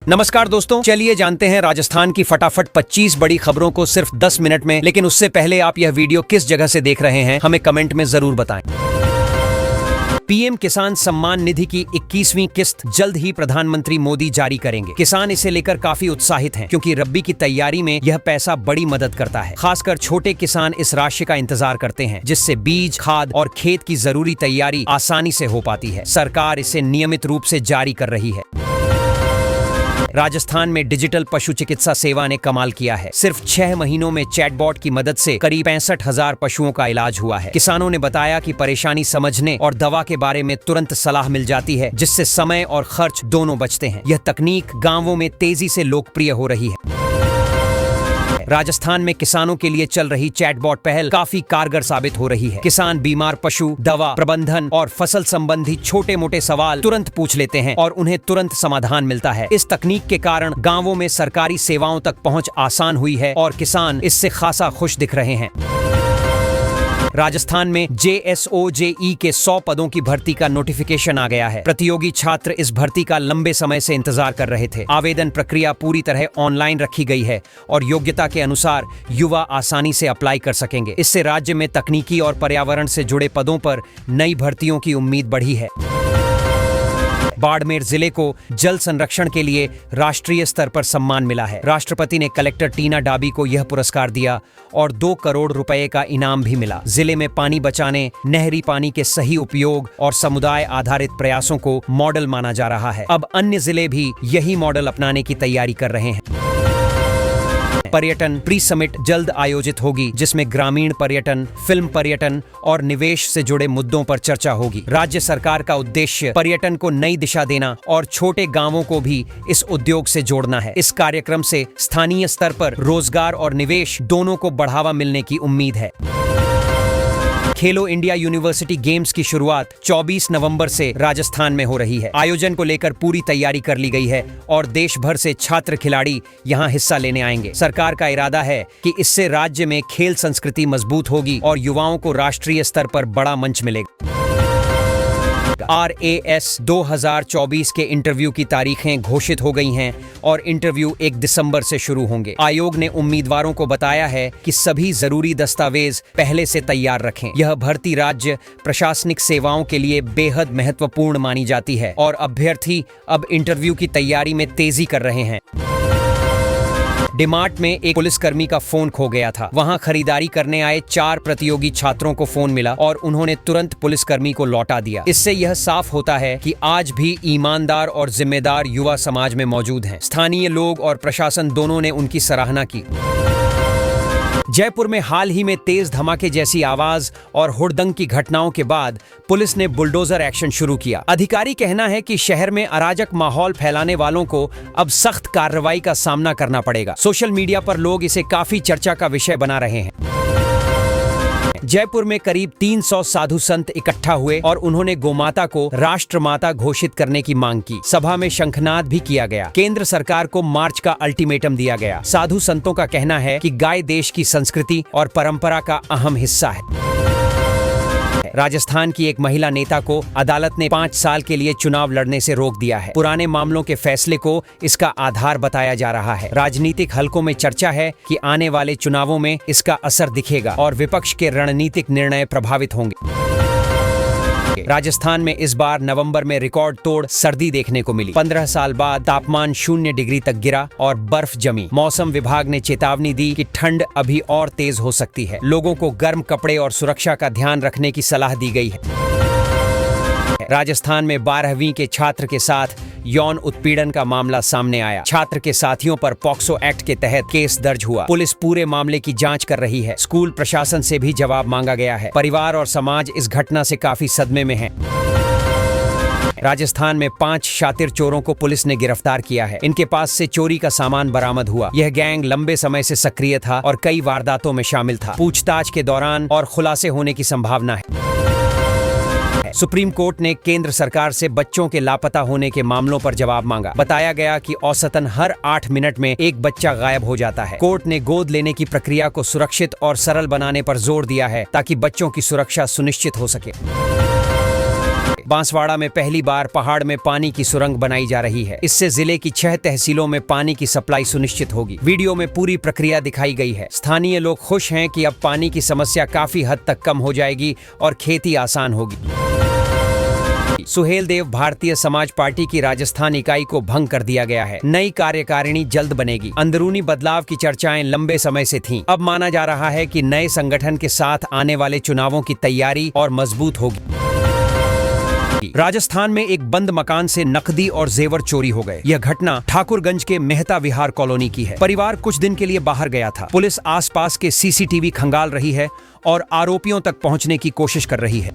नमस्कार दोस्तों, चलिए जानते हैं राजस्थान की फटाफट 25 बड़ी खबरों को सिर्फ 10 मिनट में। लेकिन उससे पहले आप यह वीडियो किस जगह से देख रहे हैं हमें कमेंट में जरूर बताएं। पीएम किसान सम्मान निधि की 21वीं किस्त जल्द ही प्रधानमंत्री मोदी जारी करेंगे। किसान इसे लेकर काफी उत्साहित हैं, क्योंकि रब्बी की तैयारी में यह पैसा बड़ी मदद करता है। खासकर छोटे किसान इस राशि का इंतजार करते हैं, जिससे बीज, खाद और खेत की जरूरी तैयारी आसानी से हो पाती है। सरकार इसे नियमित रूप से जारी कर रही है। राजस्थान में डिजिटल पशु चिकित्सा सेवा ने कमाल किया है। सिर्फ 6 महीनों में चैटबॉट की मदद से करीब 65,000 पशुओं का इलाज हुआ है। किसानों ने बताया कि परेशानी समझने और दवा के बारे में तुरंत सलाह मिल जाती है, जिससे समय और खर्च दोनों बचते हैं। यह तकनीक गांवों में तेजी से लोकप्रिय हो रही है। राजस्थान में किसानों के लिए चल रही चैटबॉट पहल काफी कारगर साबित हो रही है। किसान बीमार पशु, दवा प्रबंधन और फसल संबंधी छोटे मोटे सवाल तुरंत पूछ लेते हैं और उन्हें तुरंत समाधान मिलता है। इस तकनीक के कारण गांवों में सरकारी सेवाओं तक पहुंच आसान हुई है और किसान इससे खासा खुश दिख रहे हैं। राजस्थान में JSOJE के 100 पदों की भर्ती का नोटिफिकेशन आ गया है। प्रतियोगी छात्र इस भर्ती का लंबे समय से इंतजार कर रहे थे। आवेदन प्रक्रिया पूरी तरह ऑनलाइन रखी गई है और योग्यता के अनुसार युवा आसानी से अप्लाई कर सकेंगे। इससे राज्य में तकनीकी और पर्यावरण से जुड़े पदों पर नई भर्तियों की उम्मीद बढ़ी है। बाड़मेर जिले को जल संरक्षण के लिए राष्ट्रीय स्तर पर सम्मान मिला है। राष्ट्रपति ने कलेक्टर टीना डाबी को यह पुरस्कार दिया और 2 करोड़ रुपए का इनाम भी मिला। जिले में पानी बचाने, नहरी पानी के सही उपयोग और समुदाय आधारित प्रयासों को मॉडल माना जा रहा है। अब अन्य जिले भी यही मॉडल अपनाने की तैयारी कर रहे हैं। पर्यटन प्री समिट जल्द आयोजित होगी, जिसमें ग्रामीण पर्यटन, फिल्म पर्यटन और निवेश से जुड़े मुद्दों पर चर्चा होगी। राज्य सरकार का उद्देश्य पर्यटन को नई दिशा देना और छोटे गांवों को भी इस उद्योग से जोड़ना है। इस कार्यक्रम से स्थानीय स्तर पर रोजगार और निवेश दोनों को बढ़ावा मिलने की उम्मीद है। खेलो इंडिया यूनिवर्सिटी गेम्स की शुरुआत 24 नवंबर से राजस्थान में हो रही है। आयोजन को लेकर पूरी तैयारी कर ली गई है और देश भर से छात्र खिलाड़ी यहां हिस्सा लेने आएंगे। सरकार का इरादा है कि इससे राज्य में खेल संस्कृति मजबूत होगी और युवाओं को राष्ट्रीय स्तर पर बड़ा मंच मिलेगा। RAS 2024 के इंटरव्यू की तारीखें घोषित हो गई हैं और इंटरव्यू 1 दिसंबर से शुरू होंगे। आयोग ने उम्मीदवारों को बताया है कि सभी जरूरी दस्तावेज पहले से तैयार रखें। यह भर्ती राज्य प्रशासनिक सेवाओं के लिए बेहद महत्वपूर्ण मानी जाती है और अभ्यर्थी अब इंटरव्यू की तैयारी में तेजी कर रहे हैं। डिमार्ट में एक पुलिसकर्मी का फोन खो गया था। वहां खरीदारी करने आए 4 प्रतियोगी छात्रों को फोन मिला और उन्होंने तुरंत पुलिसकर्मी को लौटा दिया। इससे यह साफ होता है कि आज भी ईमानदार और जिम्मेदार युवा समाज में मौजूद हैं। स्थानीय लोग और प्रशासन दोनों ने उनकी सराहना की। जयपुर में हाल ही में तेज धमाके जैसी आवाज और हुड़दंग की घटनाओं के बाद पुलिस ने बुलडोजर एक्शन शुरू किया। अधिकारी कहना है कि शहर में अराजक माहौल फैलाने वालों को अब सख्त कार्रवाई का सामना करना पड़ेगा। सोशल मीडिया पर लोग इसे काफी चर्चा का विषय बना रहे हैं। जयपुर में करीब 300 साधु संत इकट्ठा हुए और उन्होंने गोमाता को राष्ट्रमाता घोषित करने की मांग की। सभा में शंखनाद भी किया गया। केंद्र सरकार को मार्च का अल्टीमेटम दिया गया। साधु संतों का कहना है कि गाय देश की संस्कृति और परंपरा का अहम हिस्सा है। राजस्थान की एक महिला नेता को अदालत ने 5 साल के लिए चुनाव लड़ने से रोक दिया है। पुराने मामलों के फैसले को इसका आधार बताया जा रहा है। राजनीतिक हलकों में चर्चा है कि आने वाले चुनावों में इसका असर दिखेगा और विपक्ष के रणनीतिक निर्णय प्रभावित होंगे। राजस्थान में इस बार नवंबर में रिकॉर्ड तोड़ सर्दी देखने को मिली। 15 साल बाद तापमान 0 डिग्री तक गिरा और बर्फ जमी। मौसम विभाग ने चेतावनी दी कि ठंड अभी और तेज हो सकती है। लोगों को गर्म कपड़े और सुरक्षा का ध्यान रखने की सलाह दी गई है। राजस्थान में 12वीं के छात्र के साथ यौन उत्पीड़न का मामला सामने आया। छात्र के साथियों पर पॉक्सो एक्ट के तहत केस दर्ज हुआ। पुलिस पूरे मामले की जांच कर रही है। स्कूल प्रशासन से भी जवाब मांगा गया है। परिवार और समाज इस घटना से काफी सदमे में है। राजस्थान में 5 शातिर चोरों को पुलिस ने गिरफ्तार किया है। इनके पास से चोरी का सामान बरामद हुआ। यह गैंग लंबे समय से सक्रिय था और कई वारदातों में शामिल था। पूछताछ के दौरान और खुलासे होने की संभावना है। सुप्रीम कोर्ट ने केंद्र सरकार से बच्चों के लापता होने के मामलों पर जवाब मांगा। बताया गया कि औसतन हर 8 मिनट में एक बच्चा गायब हो जाता है। कोर्ट ने गोद लेने की प्रक्रिया को सुरक्षित और सरल बनाने पर जोर दिया है, ताकि बच्चों की सुरक्षा सुनिश्चित हो सके। बांसवाड़ा में पहली बार पहाड़ में पानी की सुरंग बनाई जा रही है। इससे जिले की 6 तहसीलों में पानी की सप्लाई सुनिश्चित होगी। वीडियो में पूरी प्रक्रिया दिखाई गई है। स्थानीय लोग खुश हैं कि अब पानी की समस्या काफी हद तक कम हो जाएगी और खेती आसान होगी। सुहेल देव भारतीय समाज पार्टी की राजस्थान इकाई को भंग कर दिया गया है। नई कार्यकारिणी जल्द बनेगी। अंदरूनी बदलाव की चर्चाएं लंबे समय से थीं। अब माना जा रहा है कि नए संगठन के साथ आने वाले चुनावों की तैयारी और मजबूत होगी। राजस्थान में एक बंद मकान से नकदी और जेवर चोरी हो गए। यह घटना ठाकुरगंज के मेहता विहार कॉलोनी की है। परिवार कुछ दिन के लिए बाहर गया था। पुलिस आसपास के सीसीटीवी खंगाल रही है और आरोपियों तक पहुंचने की कोशिश कर रही है।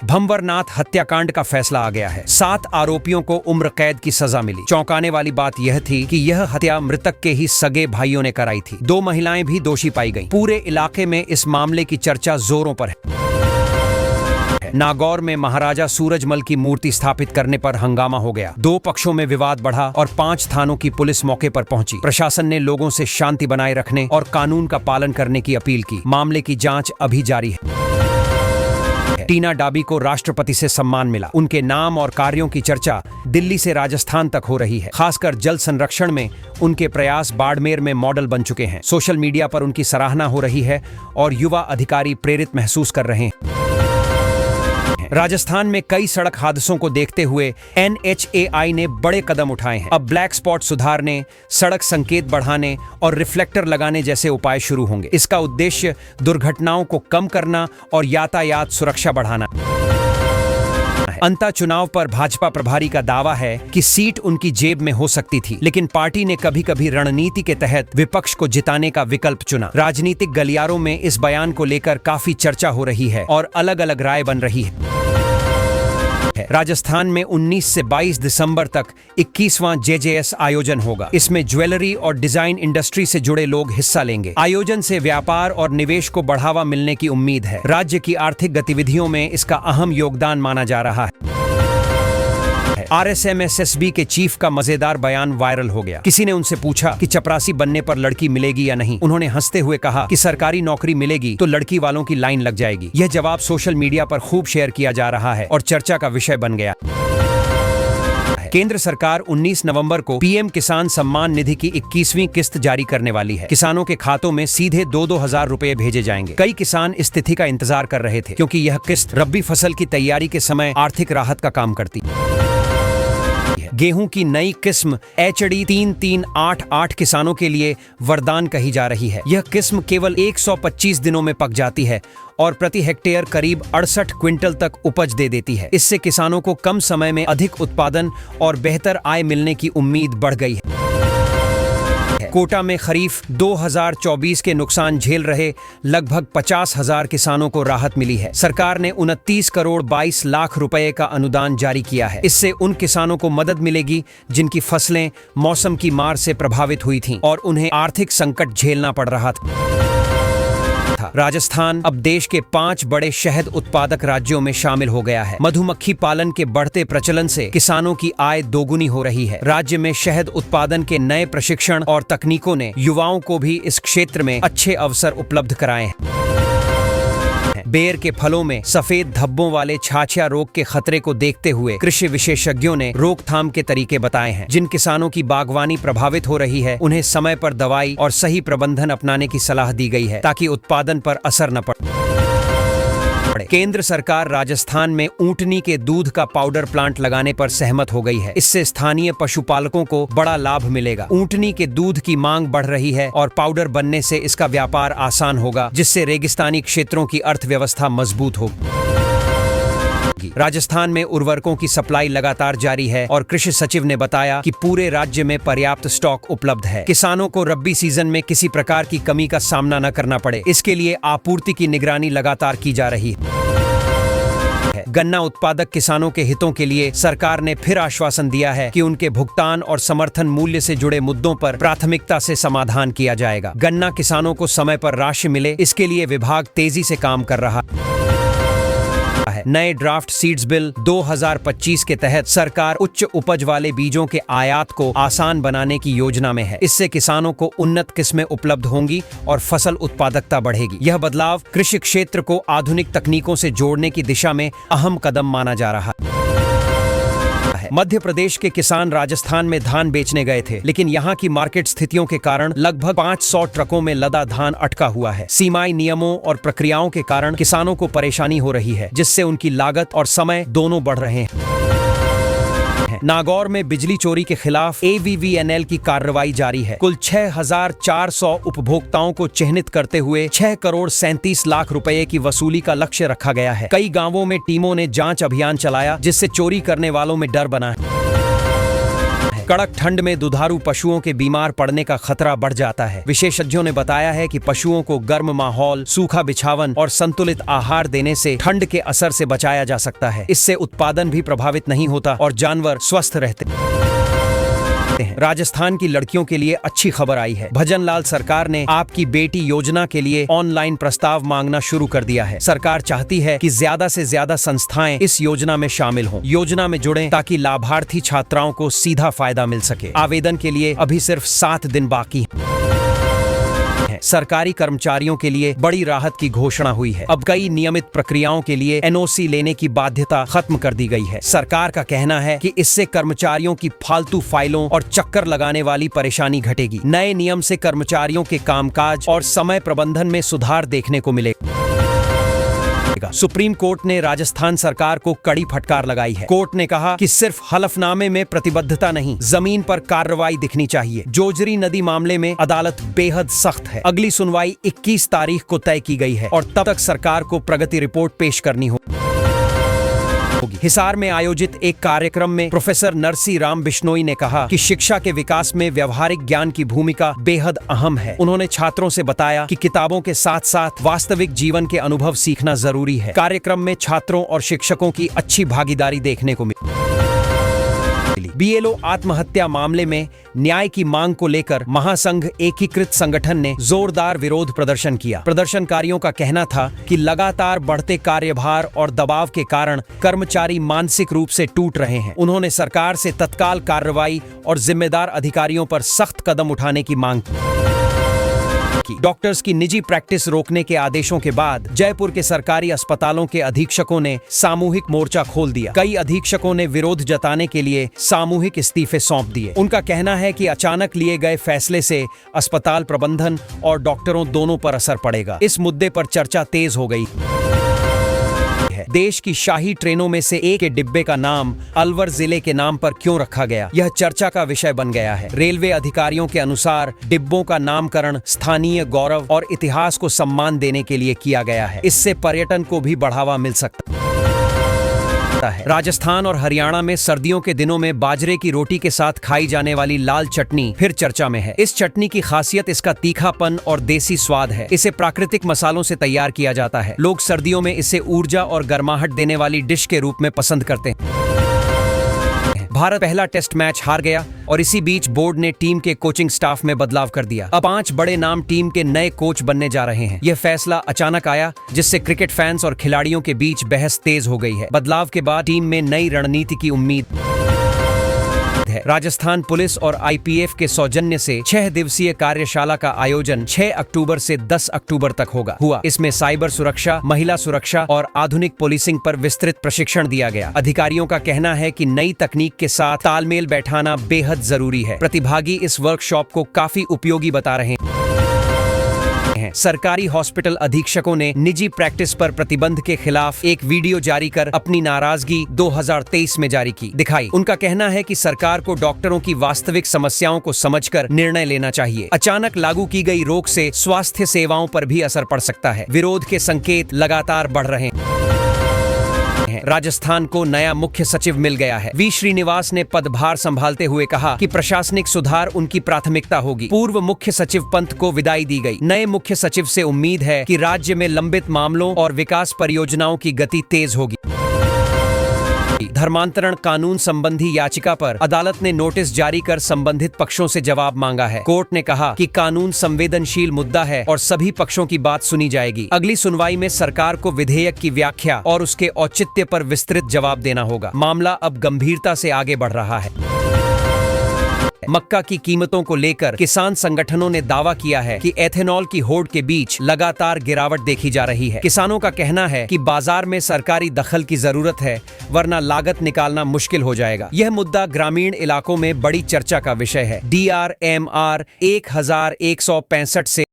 भंवरनाथ हत्याकांड का फैसला आ गया है। 7 आरोपियों को उम्र कैद की सजा मिली। चौंकाने वाली बात यह थी कि यह हत्या मृतक के ही सगे भाइयों ने कराई थी। 2 महिलाएं भी दोषी पाई गईं। पूरे इलाके में इस मामले की चर्चा जोरों पर है। नागौर में महाराजा सूरजमल की मूर्ति स्थापित करने पर हंगामा हो गया। 2 पक्षों में विवाद बढ़ा और 5 थानों की पुलिस मौके पर पहुंची। प्रशासन ने लोगों से शांति बनाए रखने और कानून का पालन करने की अपील की। मामले की जांच अभी जारी है। टीना डाबी को राष्ट्रपति से सम्मान मिला। उनके नाम और कार्यों की चर्चा दिल्ली से राजस्थान तक हो रही है। खासकर जल संरक्षण में उनके प्रयास बाड़मेर में मॉडल बन चुके हैं। सोशल मीडिया पर उनकी सराहना हो रही है और युवा अधिकारी प्रेरित महसूस कर रहे हैं। राजस्थान में कई सड़क हादसों को देखते हुए NHAI ने बड़े कदम उठाए हैं। अब ब्लैक स्पॉट सुधारने, सड़क संकेत बढ़ाने और रिफ्लेक्टर लगाने जैसे उपाय शुरू होंगे। इसका उद्देश्य दुर्घटनाओं को कम करना और यातायात सुरक्षा बढ़ाना है। अंता चुनाव पर भाजपा प्रभारी का दावा है कि सीट उनकी जेब में हो सकती थी, लेकिन पार्टी ने कभी कभी रणनीति के तहत विपक्ष को जिताने का विकल्प चुना। राजनीतिक गलियारों में इस बयान को लेकर काफी चर्चा हो रही है और अलग अलग राय बन रही है। राजस्थान में 19 से 22 दिसंबर तक 21वां JJS आयोजन होगा। इसमें ज्वेलरी और डिजाइन इंडस्ट्री से जुड़े लोग हिस्सा लेंगे। आयोजन से व्यापार और निवेश को बढ़ावा मिलने की उम्मीद है। राज्य की आर्थिक गतिविधियों में इसका अहम योगदान माना जा रहा है। RSMSSB के चीफ का मजेदार बयान वायरल हो गया। किसी ने उनसे पूछा कि चपरासी बनने पर लड़की मिलेगी या नहीं। उन्होंने हंसते हुए कहा कि सरकारी नौकरी मिलेगी तो लड़की वालों की लाइन लग जाएगी। यह जवाब सोशल मीडिया पर खूब शेयर किया जा रहा है और चर्चा का विषय बन गया। केंद्र सरकार 19 नवंबर को PM किसान सम्मान निधि की 21वीं किस्त जारी करने वाली है। किसानों के खातों में सीधे 2-2 हजार रुपए भेजे जाएंगे। कई किसान इस तिथि का इंतजार कर रहे थे, क्योंकि यह किस्त रब्बी फसल की तैयारी के समय आर्थिक राहत का काम करती है। गेहूं की नई किस्म HD 3388 किसानों के लिए वरदान कही जा रही है। यह किस्म केवल 125 दिनों में पक जाती है और प्रति हेक्टेयर करीब 68 क्विंटल तक उपज दे देती है। इससे किसानों को कम समय में अधिक उत्पादन और बेहतर आय मिलने की उम्मीद बढ़ गई है। कोटा में खरीफ 2024 के नुकसान झेल रहे लगभग 50,000 किसानों को राहत मिली है। सरकार ने 29 करोड़ 22 लाख रुपए का अनुदान जारी किया है। इससे उन किसानों को मदद मिलेगी जिनकी फसलें मौसम की मार से प्रभावित हुई थीं और उन्हें आर्थिक संकट झेलना पड़ रहा था। राजस्थान अब देश के 5 बड़े शहद उत्पादक राज्यों में शामिल हो गया है। मधुमक्खी पालन के बढ़ते प्रचलन से किसानों की आय दोगुनी हो रही है। राज्य में शहद उत्पादन के नए प्रशिक्षण और तकनीकों ने युवाओं को भी इस क्षेत्र में अच्छे अवसर उपलब्ध कराए हैं। बेर के फलों में सफेद धब्बों वाले छाछिया रोग के खतरे को देखते हुए कृषि विशेषज्ञों ने रोकथाम के तरीके बताए हैं। जिन किसानों की बागवानी प्रभावित हो रही है, उन्हें समय पर दवाई और सही प्रबंधन अपनाने की सलाह दी गई है, ताकि उत्पादन पर असर न पड़े। केंद्र सरकार राजस्थान में ऊंटनी के दूध का पाउडर प्लांट लगाने पर सहमत हो गई है। इससे स्थानीय पशुपालकों को बड़ा लाभ मिलेगा। ऊंटनी के दूध की मांग बढ़ रही है और पाउडर बनने से इसका व्यापार आसान होगा, जिससे रेगिस्तानी क्षेत्रों की अर्थव्यवस्था मजबूत होगी। राजस्थान में उर्वरकों की सप्लाई लगातार जारी है और कृषि सचिव ने बताया कि पूरे राज्य में पर्याप्त स्टॉक उपलब्ध है। किसानों को रब्बी सीजन में किसी प्रकार की कमी का सामना न करना पड़े, इसके लिए आपूर्ति की निगरानी लगातार की जा रही है। गन्ना उत्पादक किसानों के हितों के लिए सरकार ने फिर आश्वासन दिया है कि उनके भुगतान और समर्थन मूल्य से जुड़े मुद्दों पर प्राथमिकता से समाधान किया जाएगा। गन्ना किसानों को समय पर राशि मिले, इसके लिए विभाग तेजी से काम कर रहा है। है। नए ड्राफ्ट सीड्स बिल 2025 के तहत सरकार उच्च उपज वाले बीजों के आयात को आसान बनाने की योजना में है। इससे किसानों को उन्नत किस्में उपलब्ध होंगी और फसल उत्पादकता बढ़ेगी। यह बदलाव कृषि क्षेत्र को आधुनिक तकनीकों से जोड़ने की दिशा में अहम कदम माना जा रहा है। मध्य प्रदेश के किसान राजस्थान में धान बेचने गए थे, लेकिन यहाँ की मार्केट स्थितियों के कारण लगभग 500 ट्रकों में लदा धान अटका हुआ है। सीमाई नियमों और प्रक्रियाओं के कारण किसानों को परेशानी हो रही है, जिससे उनकी लागत और समय दोनों बढ़ रहे हैं। नागौर में बिजली चोरी के खिलाफ AVVNL की कार्रवाई जारी है। कुल 6,400 उपभोक्ताओं को चिन्हित करते हुए 6 करोड़ 37 लाख रुपए की वसूली का लक्ष्य रखा गया है। कई गांवों में टीमों ने जांच अभियान चलाया, जिससे चोरी करने वालों में डर बना है। कड़क ठंड में दुधारू पशुओं के बीमार पड़ने का खतरा बढ़ जाता है। विशेषज्ञों ने बताया है कि पशुओं को गर्म माहौल, सूखा बिछावन और संतुलित आहार देने से ठंड के असर से बचाया जा सकता है। इससे उत्पादन भी प्रभावित नहीं होता और जानवर स्वस्थ रहते हैं। राजस्थान की लड़कियों के लिए अच्छी खबर आई है। भजन लाल सरकार ने आपकी बेटी योजना के लिए ऑनलाइन प्रस्ताव मांगना शुरू कर दिया है। सरकार चाहती है कि ज्यादा से ज्यादा संस्थाएं इस योजना में शामिल हों। योजना में जुड़ें ताकि लाभार्थी छात्राओं को सीधा फायदा मिल सके। आवेदन के लिए अभी सिर्फ 7 दिन बाकी है। सरकारी कर्मचारियों के लिए बड़ी राहत की घोषणा हुई है। अब कई नियमित प्रक्रियाओं के लिए NOC लेने की बाध्यता खत्म कर दी गई है। सरकार का कहना है कि इससे कर्मचारियों की फालतू फाइलों और चक्कर लगाने वाली परेशानी घटेगी। नए नियम से कर्मचारियों के कामकाज और समय प्रबंधन में सुधार देखने को मिलेगा। सुप्रीम कोर्ट ने राजस्थान सरकार को कड़ी फटकार लगाई है। कोर्ट ने कहा कि सिर्फ हलफनामे में प्रतिबद्धता नहीं, जमीन पर कार्रवाई दिखनी चाहिए। जोजरी नदी मामले में अदालत बेहद सख्त है। अगली सुनवाई 21 तारीख को तय की गई है और तब तक सरकार को प्रगति रिपोर्ट पेश करनी होगी। हिसार में आयोजित एक कार्यक्रम में प्रोफेसर नरसी राम बिश्नोई ने कहा कि शिक्षा के विकास में व्यवहारिक ज्ञान की भूमिका बेहद अहम है। उन्होंने छात्रों से बताया कि किताबों के साथ साथ वास्तविक जीवन के अनुभव सीखना जरूरी है। कार्यक्रम में छात्रों और शिक्षकों की अच्छी भागीदारी देखने को मिली। BLO आत्महत्या मामले में न्याय की मांग को लेकर महासंघ एकीकृत संगठन ने जोरदार विरोध प्रदर्शन किया। प्रदर्शनकारियों का कहना था कि लगातार बढ़ते कार्यभार और दबाव के कारण कर्मचारी मानसिक रूप से टूट रहे हैं। उन्होंने सरकार से तत्काल कार्रवाई और जिम्मेदार अधिकारियों पर सख्त कदम उठाने की मांग की। डॉक्टर्स की निजी प्रैक्टिस रोकने के आदेशों के बाद जयपुर के सरकारी अस्पतालों के अधीक्षकों ने सामूहिक मोर्चा खोल दिया। कई अधीक्षकों ने विरोध जताने के लिए सामूहिक इस्तीफे सौंप दिए। उनका कहना है कि अचानक लिए गए फैसले से अस्पताल प्रबंधन और डॉक्टरों दोनों पर असर पड़ेगा। इस मुद्दे पर चर्चा तेज हो गई है। देश की शाही ट्रेनों में से एक के डिब्बे का नाम अलवर जिले के नाम पर क्यों रखा गया, यह चर्चा का विषय बन गया है। रेलवे अधिकारियों के अनुसार डिब्बों का नामकरण स्थानीय गौरव और इतिहास को सम्मान देने के लिए किया गया है। इससे पर्यटन को भी बढ़ावा मिल सकता है। राजस्थान और हरियाणा में सर्दियों के दिनों में बाजरे की रोटी के साथ खाई जाने वाली लाल चटनी फिर चर्चा में है। इस चटनी की खासियत इसका तीखापन और देसी स्वाद है। इसे प्राकृतिक मसालों से तैयार किया जाता है। लोग सर्दियों में इसे ऊर्जा और गर्माहट देने वाली डिश के रूप में पसंद करते हैं। भारत पहला टेस्ट मैच हार गया और इसी बीच बोर्ड ने टीम के कोचिंग स्टाफ में बदलाव कर दिया। अब 5 बड़े नाम टीम के नए कोच बनने जा रहे हैं। यह फैसला अचानक आया, जिससे क्रिकेट फैंस और खिलाड़ियों के बीच बहस तेज हो गई है। बदलाव के बाद टीम में नई रणनीति की उम्मीद है। राजस्थान पुलिस और IPF के सौजन्य से 6 दिवसीय कार्यशाला का आयोजन 6 अक्टूबर से 10 अक्टूबर तक हुआ। इसमें साइबर सुरक्षा, महिला सुरक्षा और आधुनिक पुलिसिंग पर विस्तृत प्रशिक्षण दिया गया। अधिकारियों का कहना है कि नई तकनीक के साथ तालमेल बैठाना बेहद जरूरी है। प्रतिभागी इस वर्कशॉप को काफी उपयोगी बता रहे हैं। सरकारी हॉस्पिटल अधीक्षकों ने निजी प्रैक्टिस पर प्रतिबंध के खिलाफ एक वीडियो जारी कर अपनी नाराजगी 2023 में जारी की दिखाई। उनका कहना है कि सरकार को डॉक्टरों की वास्तविक समस्याओं को समझकर निर्णय लेना चाहिए। अचानक लागू की गई रोक से स्वास्थ्य सेवाओं पर भी असर पड़ सकता है। विरोध के संकेत लगातार बढ़ रहे हैं। राजस्थान को नया मुख्य सचिव मिल गया है। V श्रीनिवास ने पदभार संभालते हुए कहा कि प्रशासनिक सुधार उनकी प्राथमिकता होगी। पूर्व मुख्य सचिव पंत को विदाई दी गई। नए मुख्य सचिव से उम्मीद है कि राज्य में लंबित मामलों और विकास परियोजनाओं की गति तेज होगी। धर्मांतरण कानून संबंधी याचिका पर अदालत ने नोटिस जारी कर संबंधित पक्षों से जवाब मांगा है। कोर्ट ने कहा कि कानून संवेदनशील मुद्दा है और सभी पक्षों की बात सुनी जाएगी। अगली सुनवाई में सरकार को विधेयक की व्याख्या और उसके औचित्य पर विस्तृत जवाब देना होगा। मामला अब गंभीरता से आगे बढ़ रहा है। मक्का की कीमतों को लेकर किसान संगठनों ने दावा किया है कि एथेनॉल की होड़ के बीच लगातार गिरावट देखी जा रही है। किसानों का कहना है कि बाजार में सरकारी दखल की जरूरत है, वरना लागत निकालना मुश्किल हो जाएगा। यह मुद्दा ग्रामीण इलाकों में बड़ी चर्चा का विषय है। DRMR 1165 से